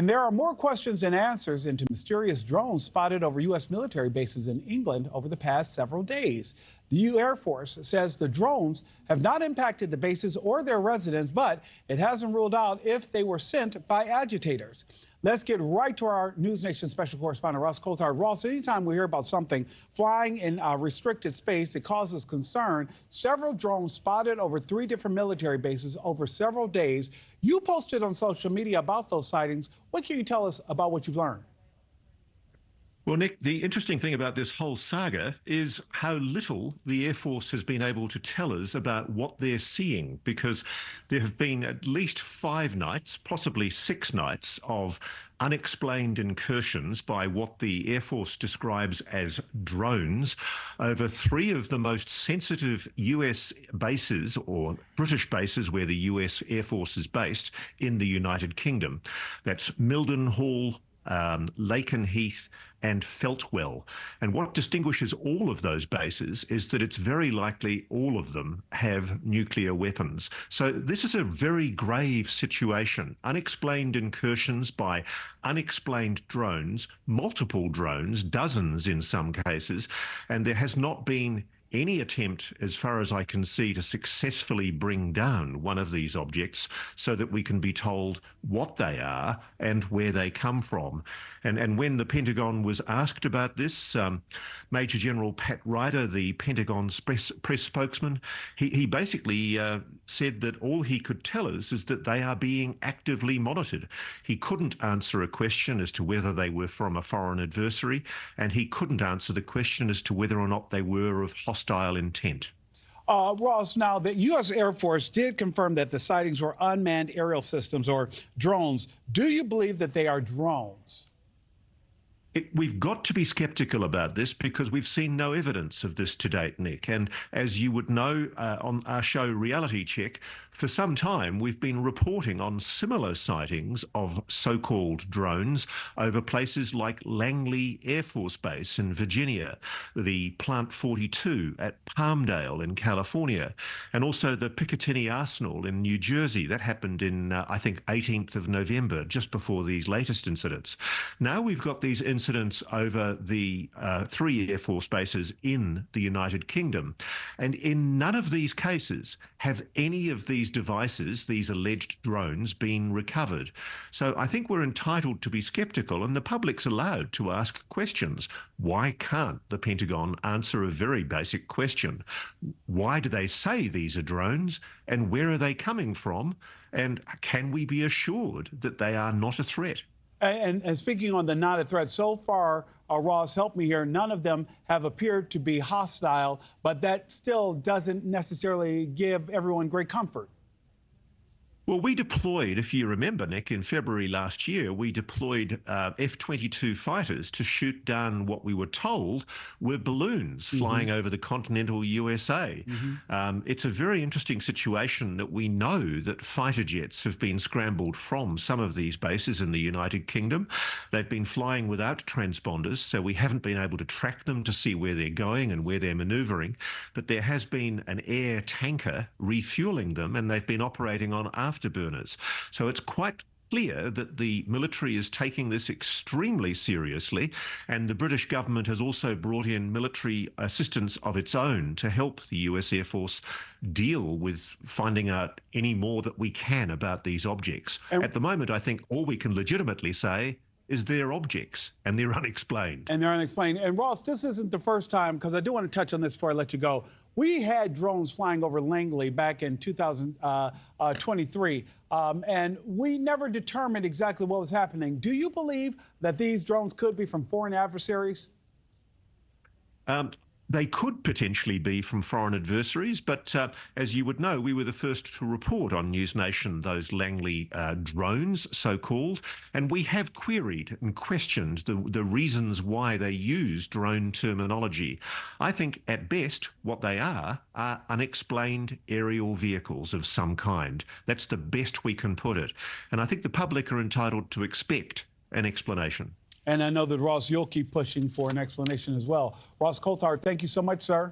And there are more questions than answers into mysterious drones spotted over U.S. military bases in England over the past several days. The U.S. Air Force says the drones have not impacted the bases or their residents, but it hasn't ruled out if they were sent by agitators. Let's get right to our NewsNation special correspondent, Ross Coulthart. Ross, anytime we hear about something flying in a restricted space, it causes concern. Several drones spotted over 3 different military bases over several days. You posted on social media about those sightings. What can you tell us about what you've learned? Well, Nick, the interesting thing about this whole saga is how little the Air Force has been able to tell us about what they're seeing, because there have been at least 5 nights, possibly 6 nights, of unexplained incursions by what the Air Force describes as drones over 3 of the most sensitive US bases, or British bases where the US Air Force is based in the United Kingdom. That's Mildenhall, Lakenheath and Feltwell. And what distinguishes all of those bases is that it's very likely all of them have nuclear weapons. So this is a very grave situation. Unexplained incursions by unexplained drones, multiple drones, dozens in some cases, and there has not been any attempt, as far as I can see, to successfully bring down one of these objects so that we can be told what they are and where they come from. And when the Pentagon was asked about this, Major General Pat Ryder, the Pentagon's press spokesman, he basically said that all he could tell us is that they are being actively monitored. He couldn't answer a question as to whether they were from a foreign adversary, and he couldn't answer the question as to whether or not they were of hostile intent. Ross, now the U.S. Air Force did confirm that the sightings were unmanned aerial systems or drones. Do you believe that they are drones? We've got to be skeptical about this because we've seen no evidence of this to date, Nick. And as you would know, on our show Reality Check, for some time we've been reporting on similar sightings of so-called drones over places like Langley Air Force Base in Virginia, the Plant 42 at Palmdale in California, and also the Picatinny Arsenal in New Jersey. That happened in, I think, 18th of November, just before these latest incidents. Now we've got these incidents over the 3 Air Force bases in the United Kingdom. And in none of these cases have any of these devices, these alleged drones, been recovered. So I think we're entitled to be skeptical, and the public's allowed to ask questions. Why can't the Pentagon answer a very basic question? Why do they say these are drones, and where are they coming from? And can we be assured that they are not a threat? And speaking on the not a threat, so far, Ross, help me here, none of them have appeared to be hostile, but that still doesn't necessarily give everyone great comfort. Well, we deployed, if you remember, Nick, in February last year, we deployed F-22 fighters to shoot down what we were told were balloons flying over the continental USA. It's a very interesting situation that we know that fighter jets have been scrambled from some of these bases in the United Kingdom. They've been flying without transponders, so we haven't been able to track them to see where they're going and where they're maneuvering. But there has been an air tanker refueling them, and they've been operating on afterburners. So it's quite clear that the military is taking this extremely seriously, and the British government has also brought in military assistance of its own to help the US Air Force deal with finding out any more that we can about these objects. At the moment, I think all we can legitimately say is they're objects and they're unexplained. And Ross, this isn't the first time, because I do want to touch on this before I let you go. We had drones flying over Langley back in 2023, and we never determined exactly what was happening. Do you believe that these drones could be from foreign adversaries? They could potentially be from foreign adversaries, but as you would know, we were the first to report on NewsNation those Langley drones, so-called, and we have queried and questioned the reasons why they use drone terminology. I think at best what they are unexplained aerial vehicles of some kind. That's the best we can put it. And I think the public are entitled to expect an explanation. And I know that, Ross, you'll keep pushing for an explanation as well. Ross Coulthart, thank you so much, sir.